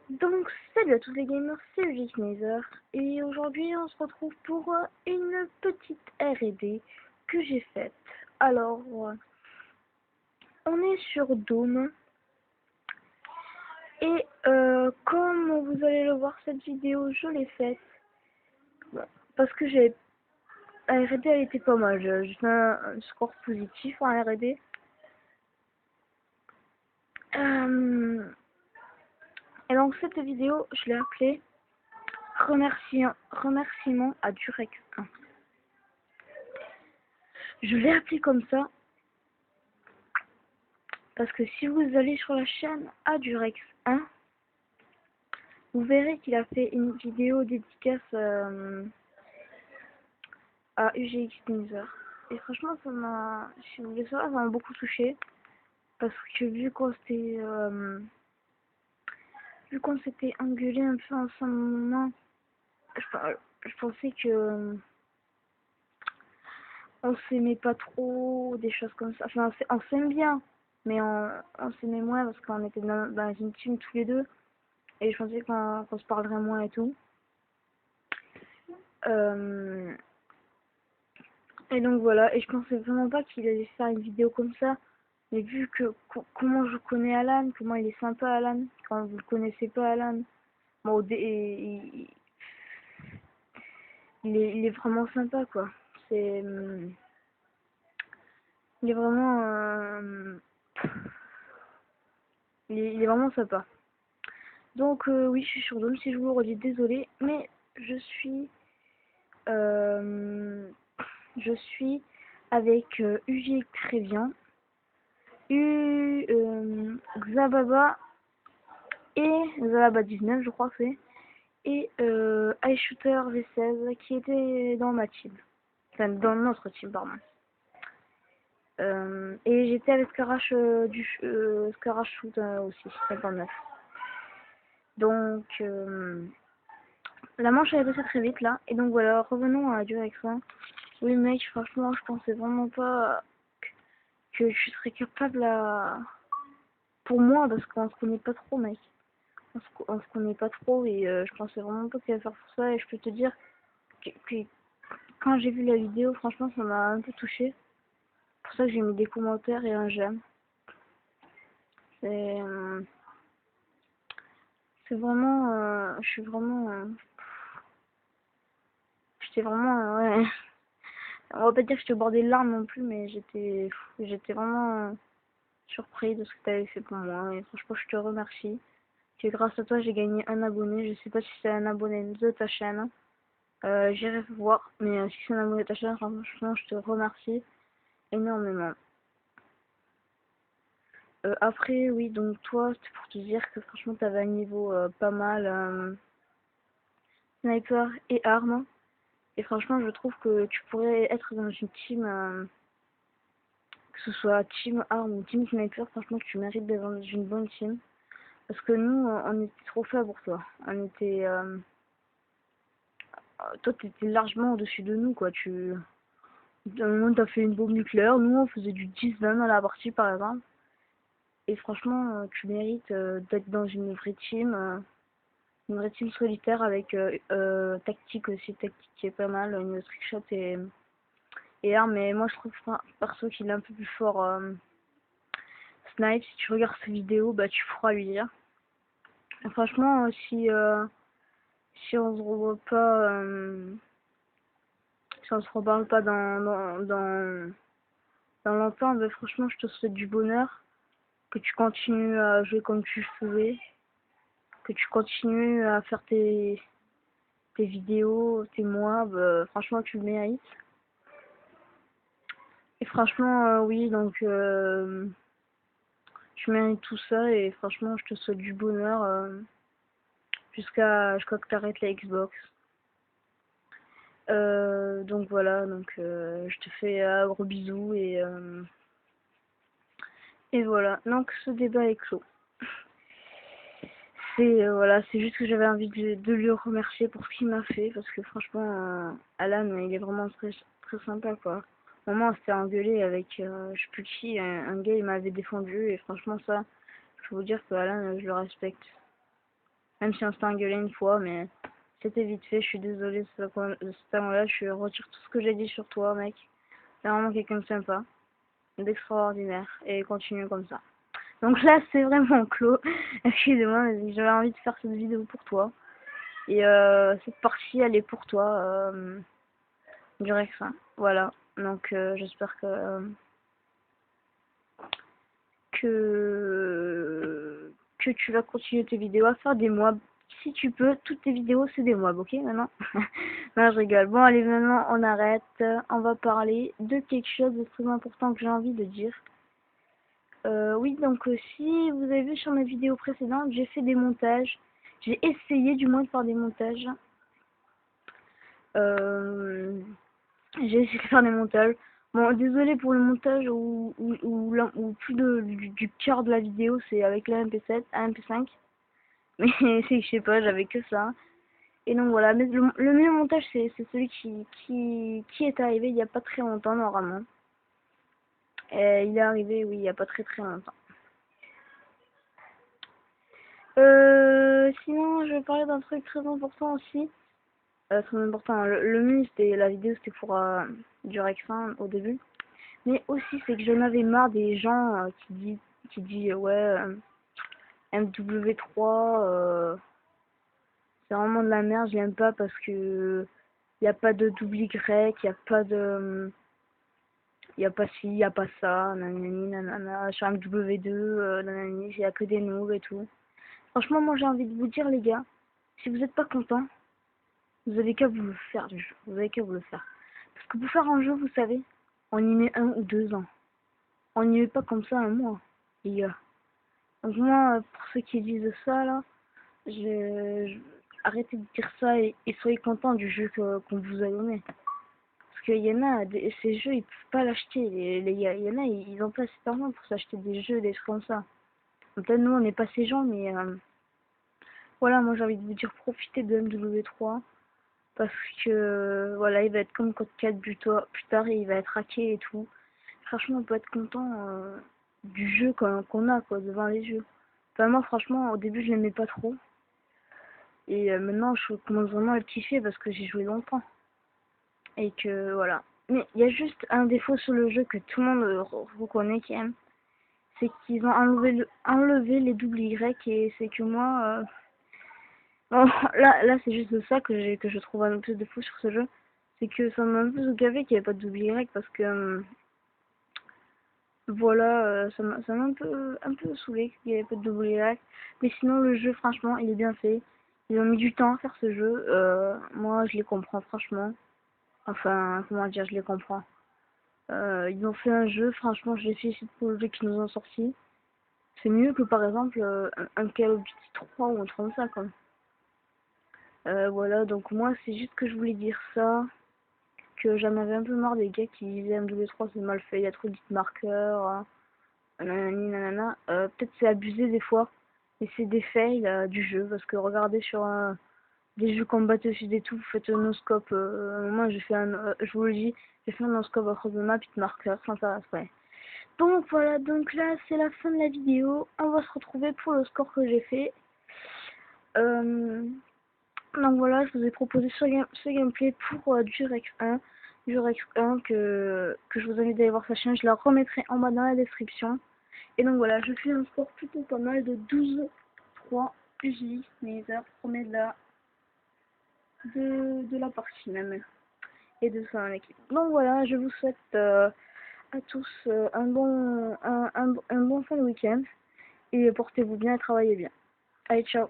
Donc, salut à tous les gamers, c'est Ulysse Nether, et aujourd'hui on se retrouve pour une petite R&D que j'ai faite. Alors, on est sur Dome, et comme vous allez le voir, cette vidéo, je l'ai faite, parce que la R&D elle était pas mal, j'ai fait un score positif en R&D. Et donc cette vidéo, je l'ai appelée Remerciement à Durex 1. Je l'ai appelé comme ça parce que si vous allez sur la chaîne Adurex 1, vous verrez qu'il a fait une vidéo dédicace à UGX Nether. Et franchement, si vous voulez savoir, ça m'a beaucoup touché. Parce que vu qu'on s'était engueulé un peu en ce moment, je pensais que on s'aimait pas trop, des choses comme ça. Enfin, on s'aime bien, mais on s'aimait moins parce qu'on était dans une team tous les deux. Et je pensais qu'on se parlerait moins et tout. Euh, et donc voilà, et je pensais vraiment pas qu'il allait faire une vidéo comme ça. Mais vu que comment je connais Alan, comment il est sympa Alan, quand vous le connaissez pas Alan, bon, il est vraiment sympa quoi. C'est, il est vraiment, il est vraiment sympa. Donc oui, je suis sur Dome, si je vous le redis, désolé, mais euh, je suis avec UJ Trévian, Xababa et Xababa 19, je crois que c'est, et iShooter V16 qui était dans ma team, enfin dans notre team, pardon. Et j'étais avec Scarache Scarache Shoot aussi, 59. Donc la manche elle est passée très vite là, et donc voilà, revenons à Durex 1. Oui mec, franchement, je pensais vraiment pas que je serais capable à... Pour moi, parce qu'on se connaît pas trop mec. On se connaît pas trop et je pensais vraiment pas qu'il allait faire pour ça, et je peux te dire que quand j'ai vu la vidéo, franchement ça m'a un peu touché. C'est pour ça que j'ai mis des commentaires et un j'aime. C'est c'est vraiment... je suis vraiment... j'étais vraiment... ouais. On va pas dire que j'étais au bord des larmes non plus, mais j'étais vraiment surpris de ce que tu avais fait pour moi. Et franchement, je te remercie. Que grâce à toi, j'ai gagné un abonné. Je sais pas si c'est un abonné de ta chaîne. J'irai voir. Mais si c'est un abonné de ta chaîne, franchement, je te remercie énormément. Après, oui, donc toi, c'était pour te dire que franchement, t'avais un niveau pas mal sniper et armes. Et franchement, je trouve que tu pourrais être dans une team, que ce soit team arme ou team sniper. Franchement, tu mérites d'être dans une bonne team. Parce que nous, on était trop faibles pour toi. On était... toi, t'étais largement au-dessus de nous, quoi. À un moment, t'as fait une bombe nucléaire. Nous, on faisait du 10-20 dans la partie, par exemple. Et franchement, tu mérites d'être dans une vraie team solitaire avec tactique aussi. Tactique qui est pas mal. Une trickshot et arme. Mais moi, je trouve perso qu'il est un peu plus fort. Snipe, si tu regardes cette vidéo, bah, tu pourras lui dire. Et franchement, si on se revoit pas... si on se reparle pas dans longtemps, ben franchement, je te souhaite du bonheur, que tu continues à jouer comme tu faisais, que tu continues à faire tes vidéos, tes mois, ben, franchement, tu le mérites. Et franchement, oui, donc, tu mérites tout ça, et franchement, je te souhaite du bonheur jusqu'à que tu arrêtes la Xbox. Donc voilà, donc je te fais un gros bisou et voilà. Donc ce débat est clos. C'est voilà, c'est juste que j'avais envie de lui remercier pour ce qu'il m'a fait parce que franchement, Alan, il est vraiment très très sympa quoi. Au moment, on s'était engueulé avec je sais plus qui, un gars il m'avait défendu et franchement ça, je peux vous dire que Alan, je le respecte. Même si on s'est engueulé une fois, mais c'était vite fait. Je suis désolée, ce temps-là, je retire tout ce que j'ai dit sur toi, mec. C'est vraiment quelqu'un de sympa, d'extraordinaire, et continue comme ça. Donc là, c'est vraiment clos. Excusez-moi, mais j'avais envie de faire cette vidéo pour toi. Et cette partie, elle est pour toi, du Rex. Voilà. Donc j'espère que tu vas continuer tes vidéos à faire des mobs. Si tu peux, toutes tes vidéos, c'est des mobs, ok, maintenant? Non, je rigole. Bon, allez, maintenant, on arrête. On va parler de quelque chose de très important que j'ai envie de dire. Oui, donc si vous avez vu sur mes vidéos précédentes, j'ai fait des montages. J'ai essayé du moins de faire des montages. J'ai essayé de faire des montages. Bon, désolé pour le montage où plus du quart de la vidéo c'est avec la MP7, la MP5. Mais c'est que je sais pas, j'avais que ça. Et donc voilà, mais le meilleur montage c'est celui qui est arrivé il y a pas très longtemps normalement. Et il est arrivé, oui, il y a pas très longtemps. Sinon, je vais parler d'un truc très important aussi. Très important, le mieux c'était la vidéo, c'était pour du Rexin au début. Mais aussi, c'est que j'en avais marre des gens qui disent ouais, MW3, c'est vraiment de la merde, je l'aime pas parce que y a pas de double Y, y a pas de. Y a pas ci, y a pas ça, nanani, nanana, sur MW2, nanani, y a que des noobs et tout. Franchement, moi j'ai envie de vous dire, les gars, si vous êtes pas content, vous avez qu'à vous le faire du jeu. Vous avez qu'à vous le faire. Parce que pour faire un jeu, vous savez, on y met 1 ou 2 ans. On n'y met pas comme ça un mois, les gars. Donc moi, pour ceux qui disent ça, là, arrêtez de dire ça et soyez contents du jeu qu'on vous a donné. Parce qu'il y en a, ces jeux, ils peuvent pas l'acheter, les gars. Il y en a, ils ont pas assez d'argent pour s'acheter des jeux, des trucs comme ça. Peut-être nous, on n'est pas ces gens, mais voilà, moi j'ai envie de vous dire, profitez de MW3. Parce que, voilà, il va être comme Code 4 plus tard et il va être hacké et tout. Franchement, on peut être content du jeu qu'on a, quoi, devant les yeux. Enfin, moi, franchement, au début, je l'aimais pas trop. Et maintenant, je commence vraiment à le kiffer parce que j'ai joué longtemps. Et que, voilà. Mais il y a juste un défaut sur le jeu que tout le monde reconnaît qui aime. C'est qu'ils ont enlevé les doubles Y et c'est que moi... Bon, là c'est juste ça que je trouve un peu de défaut sur ce jeu. C'est que ça m'a un peu gavé qu'il n'y avait pas de double Y parce que... voilà, ça m'a un peu saoulé qu'il n'y avait pas de double Y. Mais sinon, le jeu, franchement, il est bien fait. Ils ont mis du temps à faire ce jeu. Moi, je les comprends, franchement. Enfin, comment dire, je les comprends. Ils ont fait un jeu, franchement, je les félicite pour le jeu qu'ils nous ont sorti. C'est mieux que, par exemple, un Call of Duty 3 ou un truc comme ça, quoi. Voilà, donc moi, c'est juste que je voulais dire ça. Que j'en avais un peu marre des gars qui disaient MW3 c'est mal fait, il y a trop de marqueurs. Nanani, nanana. Peut-être c'est abusé des fois, mais c'est des fails du jeu, parce que regardez sur des jeux comme Battlefield et tout, vous faites un no-scope, moi j'ai fait je vous le dis, j'ai fait un no-scope across the map, it marqueur, ça m'intéresse pas. Donc voilà, donc là c'est la fin de la vidéo, on va se retrouver pour le score que j'ai fait. Donc voilà, je vous ai proposé ce gameplay pour du Rex 1. Du Rex 1 que je vous invite à aller voir sa chaîne, je la remettrai en bas dans la description. Et donc voilà, je fais un score plutôt pas mal de 12-3 PJ, Nether, premier de la partie même. Et de son équipe. Donc voilà, je vous souhaite à tous un bon fin de week-end. Et portez-vous bien et travaillez bien. Allez, ciao!